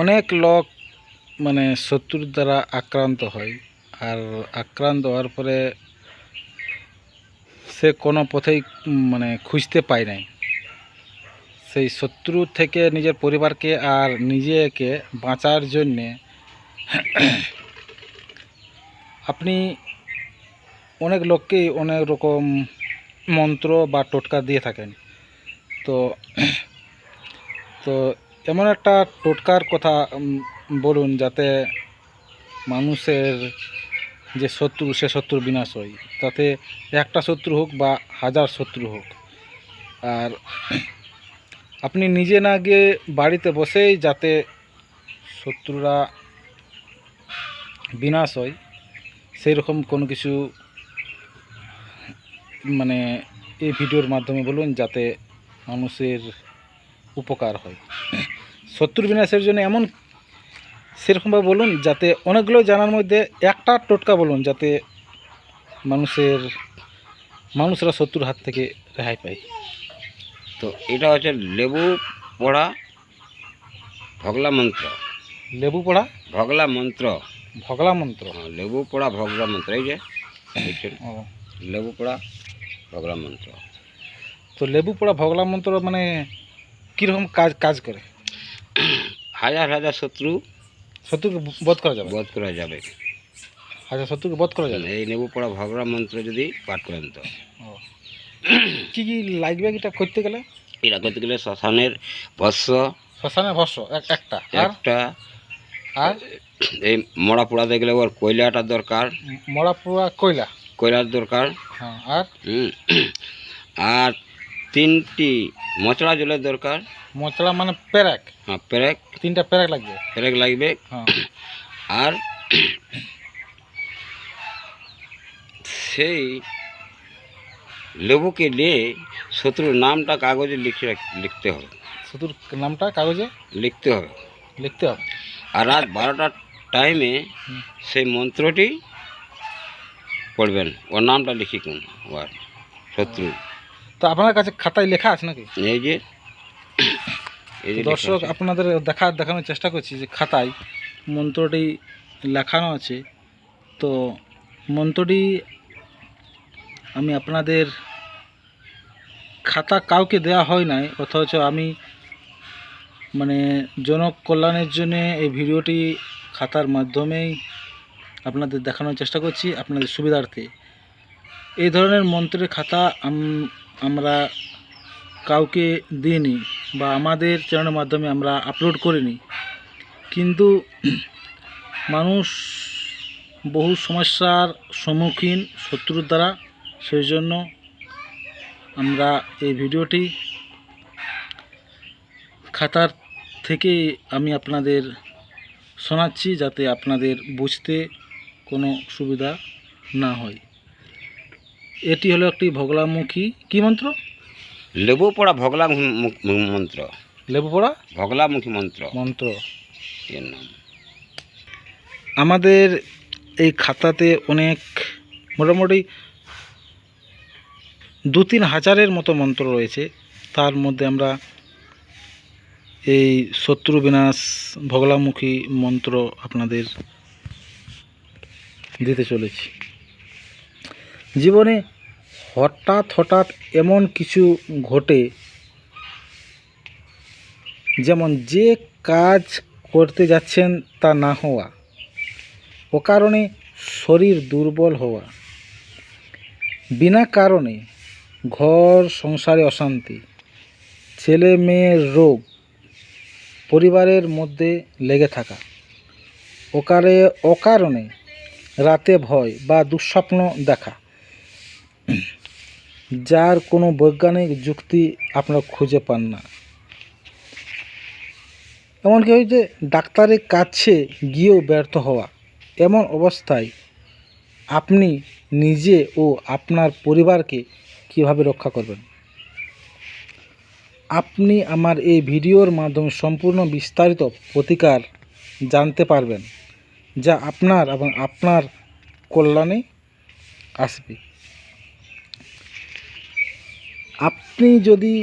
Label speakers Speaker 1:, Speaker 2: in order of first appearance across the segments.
Speaker 1: অনেক লোক মানে শত্রুর দ্বারা আক্রান্ত হয়, আর আক্রান্ত হওয়ার পরে সে কোনো পথেই মানে খুঁজতে পায় নাই। সেই শত্রু থেকে নিজের পরিবারকে আর নিজেকে বাঁচার জন্যে আপনি অনেক লোককেই অনেক রকম মন্ত্র বা টোটকা দিয়ে থাকেন। তো তো এমন একটা টোটকার কথা বলুন, যাতে মানুষের যে শত্রু, সে শত্রুর বিনাশ হয়, তাতে একটা শত্রু হোক বা হাজার শত্রু হোক। আর আপনি নিজে না গিয়ে বাড়িতে বসেই যাতে শত্রুরা বিনাশ হয়, সেই রকম কোনো কিছু মানে এই ভিডিওর মাধ্যমে বলুন, যাতে মানুষের উপকার হয়। শত্রু বিনাশের জন্য এমন সেরকমভাবে বলুন যাতে অনেকগুলো জানার মধ্যে একটা টোটকা বলুন, যাতে মানুষরা শত্রুর হাত থেকে রেহাই পায়।
Speaker 2: তো এটা হচ্ছে লেবু পড়া ভগলা মন্ত্র।
Speaker 1: লেবু পোড়া
Speaker 2: ভগলা মন্ত্র,
Speaker 1: ভগলা মন্ত্র।
Speaker 2: লেবু পড়া ভগলা মন্ত্র, এই যে দেখছেন,
Speaker 1: ও,
Speaker 2: লেবু পড়া ভগলা মন্ত্র।
Speaker 1: তো লেবু পোড়া ভগলা মন্ত্র মানে কীরকম কাজ করে?
Speaker 2: হাজার হাজার
Speaker 1: শত্রুকে বধ করা যাবে?
Speaker 2: বধ করা যাবে।
Speaker 1: হাজার শত্রুকে বধ করা যাবে।
Speaker 2: এই লেবু পড়া ভগলা মন্ত্র যদি পাঠ করেন তো।
Speaker 1: ও, কী কী লাগবে এটা করতে গেলে?
Speaker 2: এটা করতে গেলে শ্মশানের ভস্য,
Speaker 1: শ্মশানের ভস্য একটা, আর
Speaker 2: এই মরা পোড়াতে গেলে ওর কয়লাটার দরকার,
Speaker 1: মরা পোড়া
Speaker 2: কয়লার দরকার।
Speaker 1: হ্যাঁ, আর
Speaker 2: আর 3টি মচড়া জলের দরকার।
Speaker 1: মচড়া মানে পেরেক?
Speaker 2: হ্যাঁ, পেরেক,
Speaker 1: 3টা পেরেক লাগবে।
Speaker 2: পেরেক লাগবে।
Speaker 1: হ্যাঁ,
Speaker 2: আর সেই লেবুকে নিয়ে শত্রুর নামটা কাগজে লিখতে হবে।
Speaker 1: শত্রুর নামটা কাগজে
Speaker 2: লিখতে হবে।
Speaker 1: আর
Speaker 2: রাত 12টার টাইমে সেই মন্ত্রটি পড়বেন, ওর নামটা লিখিকুন ওর শত্রু।
Speaker 1: তো আপনার কাছে খাতায় লেখা আছে নাকি?
Speaker 2: এই যে
Speaker 1: দর্শক, আপনাদের দেখানোর চেষ্টা করছি যে খাতায় মন্ত্রটি লেখানো আছে। তো মন্ত্রটি আমি আপনাদের খাতা কাউকে দেওয়া হয় নাই, অথচ আমি মানে জনক কল্যাণের জন্য এই ভিডিওটি খাতার মাধ্যমেই আপনাদের দেখানোর চেষ্টা করছি, আপনাদের সুবিধার্থে। এই ধরনের মন্ত্রের খাতা আমরা কাউকে দিইনি বা আমাদের চ্যানেলের মাধ্যমে আমরা আপলোড করিনি, কিন্তু মানুষ বহু সমস্যার সম্মুখীন শত্রুর দ্বারা, সেই জন্য আমরা এই ভিডিওটি খাতার থেকে আমি আপনাদের শোনাচ্ছি, যাতে আপনাদের বুঝতে কোনো সুবিধা না হয়। এটি হলো একটি ভগলামুখী কি মন্ত্র?
Speaker 2: লেবু পড়া ভগলা মন্ত্র।
Speaker 1: লেবু পোড়া
Speaker 2: ভগলামুখী মন্ত্র এর নাম।
Speaker 1: আমাদের এই খাতাতে অনেক মোটামুটি 2-3 হাজারের মতো মন্ত্র রয়েছে। তার মধ্যে আমরা এই শত্রু বিনাশ ভগলামুখী মন্ত্র আপনাদের দিতে চলেছি। জীবনে হঠাৎ এমন কিছু ঘটে, যেমন যে কাজ করতে যাচ্ছেন তা না হওয়া, অকারণে শরীর দুর্বল হওয়া, বিনা কারণে ঘর সংসারে অশান্তি, ছেলে মেয়ের রোগ, পরিবারের মধ্যে লেগে থাকা, অকারণে রাতে ভয় বা দুঃস্বপ্ন দেখা, যার কোনো বৈজ্ঞানিক যুক্তি আপনারা খুঁজে পান না। এমনকি ওই যে ডাক্তারের কাছে গিয়েও ব্যর্থ হওয়া, এমন অবস্থায় আপনি নিজে ও আপনার পরিবারকে কিভাবে রক্ষা করবেন? আপনি আমার এই ভিডিওর মাধ্যমে সম্পূর্ণ বিস্তারিত প্রতিকার জানতে পারবেন, যা আপনার এবং আপনার কল্যাণে আসবে। আপনি যদি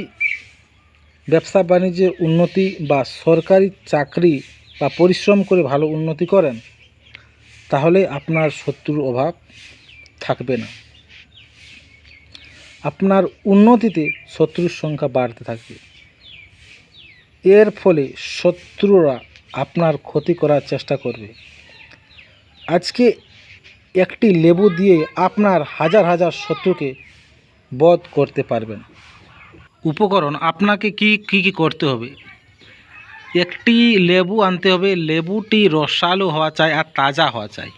Speaker 1: ব্যবসা বাণিজ্যের উন্নতি বা সরকারি চাকরি বা পরিশ্রম করে ভালো উন্নতি করেন, তাহলে আপনার শত্রুর অভাব থাকবে না। আপনার উন্নতিতে শত্রুর সংখ্যা বাড়তে থাকবে। এর ফলে শত্রুরা আপনার ক্ষতি করার চেষ্টা করবে। আজকে একটি লেবু দিয়ে আপনার হাজার হাজার শত্রুকে বধ করতে পারবেন। উপকরণ আপনাকে কি করতে হবে? একটি লেবু আনতে হবে, লেবুটি রসালো হওয়া চাই আর তাজা হওয়া চাই।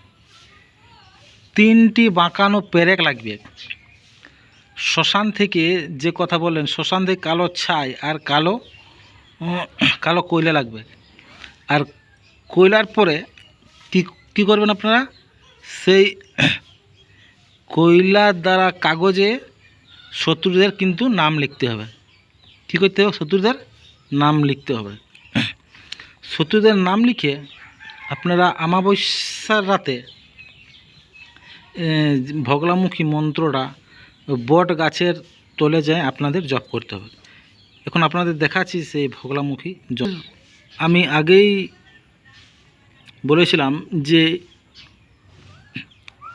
Speaker 1: 3টি বাঁকানো পেরেক লাগবে। শ্মশান থেকে যে কথা বললেন, শ্মশান থেকে কালো ছাই আর কালো কয়লা লাগবে। আর কয়লার পরে কি করবেন আপনারা? সেই কয়লার দ্বারা কাগজে শত্রুদের কিন্তু নাম লিখতে হবে। কী করতে হবে? শত্রুদের নাম লিখতে হবে। শত্রুদের নাম লিখে আপনারা অমাবস্যার রাতে ভগলামুখী মন্ত্রটা বট গাছের তলে যায় আপনাদের জপ করতে হবে। এখন আপনাদের দেখাচ্ছি সেই ভগলামুখী জপ। আমি আগেই বলেছিলাম যে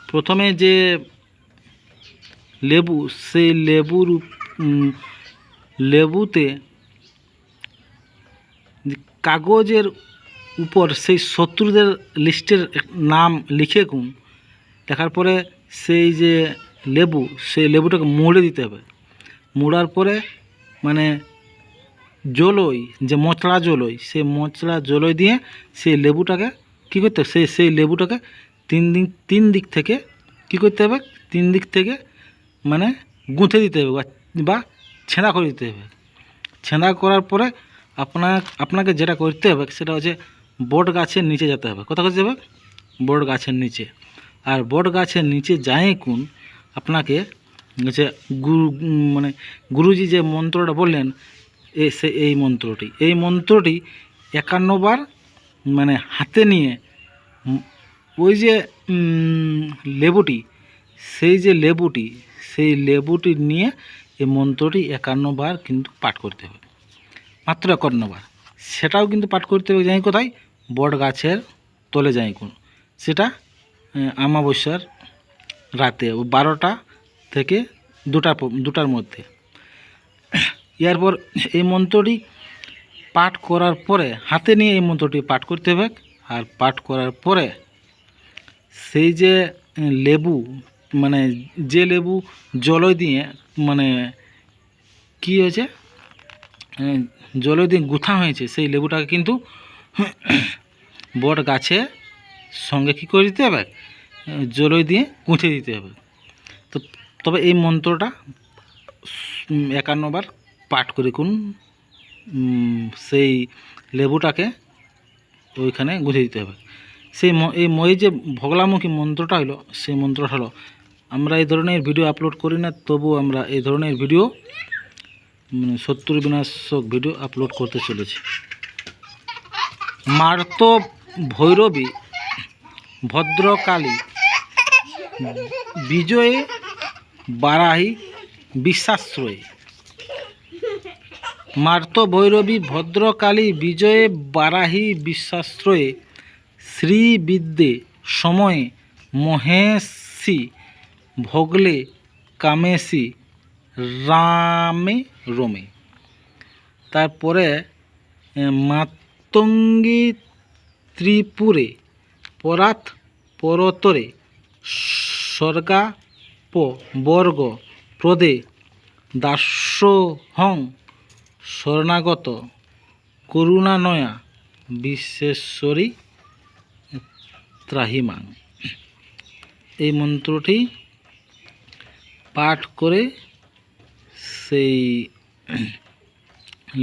Speaker 1: প্রথমে যে লেবু, সেই লেবুতে কাগজের উপর সেই শত্রুদের লিস্টের নাম লিখে লেখার পরে সেই যে সেই লেবুটাকে মুড়ে দিতে হবে। মুড়ার পরে মানে জলই, যে মচড়া জলই, সেই মচড়া জলই দিয়ে সেই লেবুটাকে কী করতে হবে? সেই লেবুটাকে তিন দিক থেকে কী করতে হবে? 3 দিক থেকে মানে গুঁথে দিতে হবে বা ছেঁড়া করে দিতে হবে। ছেঁড়া করার পরে আপনাকে যেটা করতে হবে সেটা হচ্ছে বট গাছের নিচে যেতে হবে। কোথায় করতে হবে? বট গাছের নিচে। আর বট গাছের নিচে যায় আপনাকে হচ্ছে গুরুজি যে মন্ত্রটা বললেন, এই মন্ত্রটি 51 বার মানে হাতে নিয়ে ওই যে লেবুটি, সেই লেবুটি নিয়ে এই মন্ত্রটি 51 বার কিন্তু পাঠ করতে হবে। মাত্র 51 বার। সেটাও কিন্তু পাঠ করতে হবে যাই কোথায়? বট গাছের তলে যাই সেটা অমাবস্যার রাতে 12টা থেকে 2টার মধ্যে। এরপর এই মন্ত্রটি পাঠ করার পরে হাতে নিয়ে এই মন্ত্রটি পাঠ করতে হবে। আর পাঠ করার পরে সেই যে লেবু জলই দিয়ে কি হয়েছে, জলই দিয়ে গুঁথা হয়েছে, সেই লেবুটাকে কিন্তু বট গাছে সঙ্গে কী করে দিতে হবে? জলই দিয়ে গুঁথে দিতে হবে। তবে এই মন্ত্রটা 51 বার পাঠ করে সেই লেবুটাকে ওইখানে গুঁথে দিতে হবে। এই যে ভগলামুখী মন্ত্রটা হলো, সেই মন্ত্রটা হলো, আমরা এই ধরনের ভিডিও আপলোড করি না, তবু আমরা এই ধরনের ভিডিও শত্রু বিনাশক ভিডিও আপলোড করতে চলেছি। মার্ত ভৈরবী ভদ্রকালী বিজয়ে বারাহী বিশ্বাশ্রয়ে। মার্ত ভৈরবী ভদ্রকালী বিজয়ে বারাহী বিশ্বাশ্রয়ে শ্রীবিদ্যে সময়ে মহেশী ভোগলে কামেশী রামে রমে। তারপরে মাতঙ্গী ত্রিপুরে পরাত পরতরে স্বর্গাপ বর্গ প্রদে দাস্যহং শরণাগত করুণানয়া বিশ্বেশ্বরী ত্রাহিমাং। এই মন্ত্রটি পাঠ করে সেই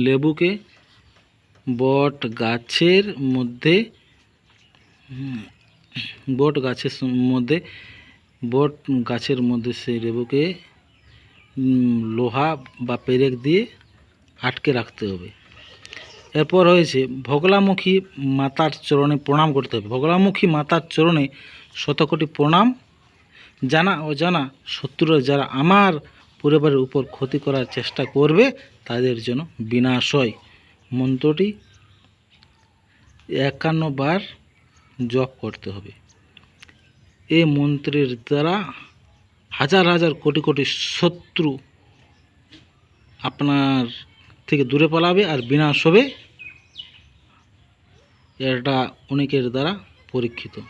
Speaker 1: লেবুকে বট গাছের মধ্যে সেই লেবুকে লোহা বা পেরেক দিয়ে আটকে রাখতে হবে। এরপর হয়েছে ভগলামুখী মাতার চরণে প্রণাম করতে হবে। ভগলামুখী মাতার চরণে শতকোটি প্রণাম। জানা অজানা শত্রুরা যারা আমার পরিবারের উপর ক্ষতি করার চেষ্টা করবে তাদের জন্য বিনাশ হয়। মন্ত্রটি 51 বার জপ করতে হবে। এই মন্ত্রের দ্বারা হাজার হাজার কোটি কোটি শত্রু আপনার থেকে দূরে পালাবে আর বিনাশ হবে। এটা অনেকের দ্বারা পরীক্ষিত।